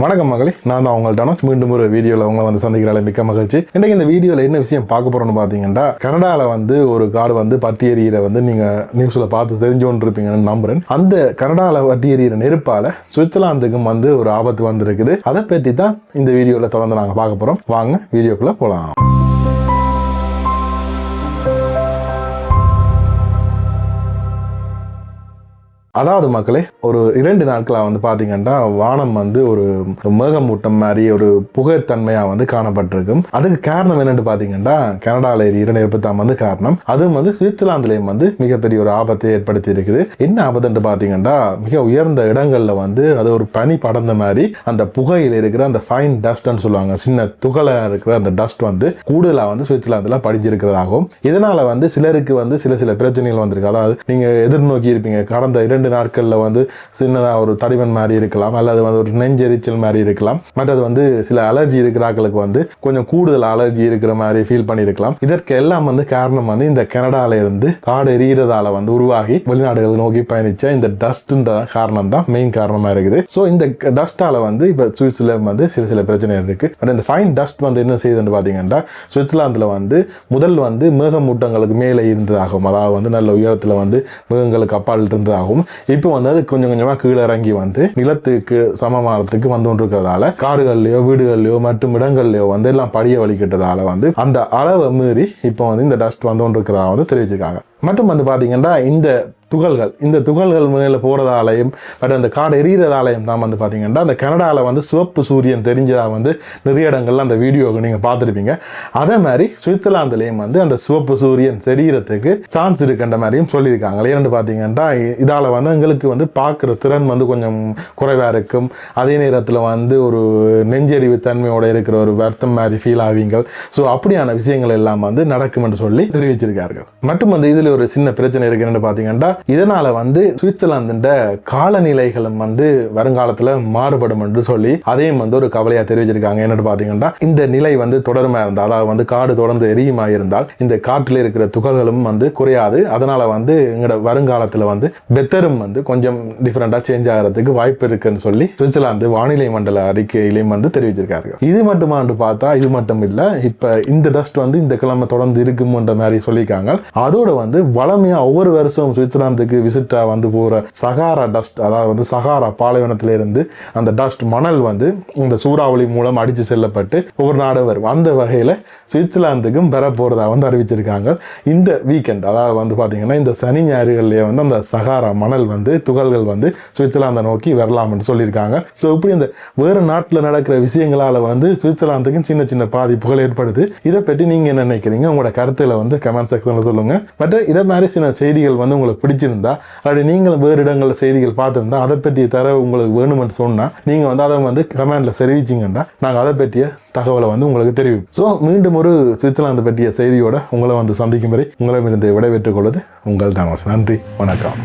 வணக்கம் மகளே, நான் தான் உங்கள்கிட்ட மீண்டும் ஒரு வீடியோவில் உங்களை வந்து சந்திக்கிறாள் மிக்க மகிழ்ச்சி. இன்றைக்கு இந்த வீடியோவில் என்ன விஷயம் பார்க்க போகிறோன்னு பார்த்தீங்கன்னா, கனடாவில் வந்து ஒரு காடு வந்து பற்றி எறிகிற வந்து நீங்கள் நியூஸில் பார்த்து தெரிஞ்சோன்னு இருப்பீங்கன்னு நம்புறேன். அந்த கனடாவில் பற்றி எறிகிற நெருப்பால் சுவிட்சர்லாந்துக்கும் வந்து ஒரு ஆபத்து வந்திருக்குது. அதை பற்றி தான் இந்த வீடியோவில் தொடர்ந்து நாங்கள் பார்க்க போகிறோம். வாங்க வீடியோக்குள்ளே போகலாம். அதாவது மக்களே, ஒரு 2 நாட்களாக வந்து பார்த்தீங்கன்னா வானம் வந்து ஒரு மேகமூட்டம் மாதிரி ஒரு புகைத்தன்மையாக வந்து காணப்பட்டிருக்கும். அதுக்கு காரணம் என்னென்னு பார்த்தீங்கன்னா, கனடாவில் எரிகிற நெருப்பு தான் வந்து காரணம். அதுவும் வந்து சுவிட்சர்லாந்துலேயும் வந்து மிகப்பெரிய ஒரு ஆபத்தை ஏற்படுத்தி இருக்குது. என்ன ஆபத்துன்னு பார்த்தீங்கன்னா, மிக உயர்ந்த இடங்களில் வந்து அது ஒரு பனி படர்ந்த மாதிரி அந்த புகையில் இருக்கிற அந்த ஃபைன் டஸ்ட்னு சொல்லுவாங்க, சின்ன துகளாக இருக்கிற அந்த டஸ்ட் வந்து கூடுதலாக வந்து சுவிட்சர்லாந்தில் படிஞ்சிருக்கிறதாகவும், இதனால வந்து சிலருக்கு வந்து சில பிரச்சனைகள் வந்திருக்கு. அதாவது நீங்கள் எதிர்நோக்கி இருப்பீங்க, கடந்த 2 நாட்களில் வந்து சின்னதாக ஒரு தடிமன் மாதிரி இருக்கலாம், அல்லது வந்து ஒரு நெஞ்செரிச்சல் மாதிரி இருக்கலாம், மற்றது வந்து சில அலர்ஜி இருக்கிறார்களுக்கு வந்து கொஞ்சம் கூடுதல் அலர்ஜி இருக்கிற மாதிரி ஃபீல் பண்ணியிருக்கலாம். இதற்கு எல்லாம் வந்து காரணம் வந்து இந்த கனடால இருந்து காடு எரிகிறதால வந்து உருவாகி வெளிநாடுகள் நோக்கி பயணிச்ச இந்த டஸ்ட் காரணம் தான் மெயின் காரணமாக இருக்குது. ஸோ இந்த டஸ்டால வந்து இப்போ சுவிட்சர்லாந்து வந்து சில பிரச்சனை இருக்கு. பட் இந்த ஃபைன் டஸ்ட் வந்து என்ன செய்யுதுன்னு பார்த்தீங்கன்னா, சுவிட்சர்லாந்தில் வந்து முதல் வந்து மேகமூட்டங்களுக்கு மேலே இருந்ததாகவும், அதாவது வந்து நல்ல உயரத்தில் வந்து மேகங்களுக்கு அப்பால் இருந்ததாகவும், இப்போ வந்து அது கொஞ்சம் கொஞ்சமாக கீழே இறங்கி வந்து நிலத்துக்கு சமமானத்துக்கு வந்து கொண்டிருக்கிறதால காடுகள்லையோ வீடுகள்லையோ மற்றும் இடங்கள்லையோ வந்து எல்லாம் படிய வலிக்கிட்டதால வந்து அந்த அளவை மீறி இப்போ வந்து இந்த டஸ்ட் வந்து கொண்டிருக்கிறதா வந்து தெரிவிச்சிருக்காங்க. மற்றும் வந்து பார்த்தீங்கன்னா இந்த துகள்கள் மேலே போகிறதாலையும் பட் அந்த காடு எரிகிறதாலையும் தான் வந்து பார்த்தீங்கன்னா அந்த கனடாவில் வந்து சிவப்பு சூரியன் தெரிஞ்சதாக வந்து நிறைய இடங்கள்ல அந்த வீடியோவை நீங்கள் பார்த்துருப்பீங்க. அதே மாதிரி சுவிட்சர்லாந்துலேயும் வந்து அந்த சிவப்பு சூரியன் தெரியறதுக்கு சான்ஸ் இருக்கின்ற மாதிரியும் சொல்லியிருக்காங்க. ஏன்னு பார்த்தீங்கன்னா இதால் வந்து எங்களுக்கு வந்து பார்க்குற திறன் வந்து கொஞ்சம் குறைவாக இருக்கும். அதே நேரத்தில் வந்து ஒரு நெஞ்செறிவு தன்மையோடு இருக்கிற ஒரு வருத்தம் மாதிரி ஃபீல் ஆவீங்க. ஸோ அப்படியான விஷயங்கள் எல்லாம் வந்து நடக்கும் என்று சொல்லி தெரிவிச்சிருக்கார்கள். மற்றும் வந்து இதில் ஒரு சின்ன பிரச்சனை இருக்குன்னு பார்த்தீங்கன்னா, இதனால வந்து சுவிட்சர்லாந்து காலநிலைகளும் வந்து வருங்காலத்தில் மாறுபடும் என்று சொல்லி அதையும் வந்து ஒரு கவலையா தெரிவிச்சிருக்காங்க. என்னன்னு பார்த்தீங்கன்னா, இந்த நிலை வந்து தொடருமா இருந்தால், அதாவது வந்து காடு தொடர்ந்து எரியுமா இருந்தால் இந்த காட்டில் இருக்கிற துகள்களும் வந்து குறையாது. அதனால வந்து எங்களோட வருங்காலத்தில் வந்து வெத்தரும் வந்து கொஞ்சம் டிஃப்ரெண்டா சேஞ்ச் ஆகிறதுக்கு வாய்ப்பு இருக்குன்னு சொல்லி சுவிட்சர்லாந்து வானிலை மண்டல அறிக்கையிலையும் வந்து தெரிவிச்சிருக்காங்க. இது மட்டுமான்னு பார்த்தா இது மட்டும் இல்லை, இப்ப இந்த டஸ்ட் வந்து இந்த கிழமை தொடர்ந்து இருக்கும்ன்ற மாதிரி சொல்லியிருக்காங்க. அதோட வந்து வளமையா ஒவ்வொரு வருஷம் சுவிட்சர்லாந்துக்கு விசிட்டா வந்து போற சகாரா டஸ்ட், அதாவது வந்து சகாரா பாலைவனத்தில இருந்து அந்த டஸ்ட் மணல் வந்து இந்த சூறாவளி மூலம் அடிச்சு செல்லப்பட்டு ஒவ்வொரு நாடு வரும். அந்த வகையில சுவிட்சர்லாந்துக்கும் பெற போறதா வந்து அறிவிச்சிருக்காங்க. இந்த வீக்கெண்ட், அதாவது வந்து பாத்தீங்கன்னா இந்த சனி ஞாயிறுகள்லயே வந்து அந்த சகாரா மணல் வந்து துகள்கள் வந்து சுவிட்சர்லாந்தை நோக்கி வரலாம்னு சொல்லியிருக்காங்க. ஸோ இப்படி இந்த வேறு நாட்டில் நடக்கிற விஷயங்களால வந்து சுவிட்சர்லாந்துக்கும் சின்ன சின்ன பாதிப்புகள் ஏற்படுது. இதை பற்றி நீங்க என்ன நினைக்கிறீங்க? உங்களோட கருத்துல வந்து கமெண்ட் செக்ஷன்ல சொல்லுங்க. பட் இதை மாதிரி சில செய்திகள் வந்து உங்களுக்கு பிடிச்சிருந்தா, அப்படி நீங்களும் வேறு இடங்களில் செய்திகள் பார்த்துருந்தா அதை பற்றிய தரவு உங்களுக்கு வேணுமென்று சொன்னால் நீங்கள் வந்து அதை வந்து கமெண்ட்ல தெரிவிச்சிங்கன்னா நாங்கள் அதை பற்றிய தகவலை வந்து உங்களுக்கு தெரிவிப்போம். ஸோ மீண்டும் ஒரு சுவிட்சர்லாந்து பற்றிய செய்தியோட உங்களை வந்து சந்திக்கும் வரை உங்களிடமிருந்து விடைபெற்றுக் கொள்வது உங்கள் தாமஸ். நன்றி, வணக்கம்.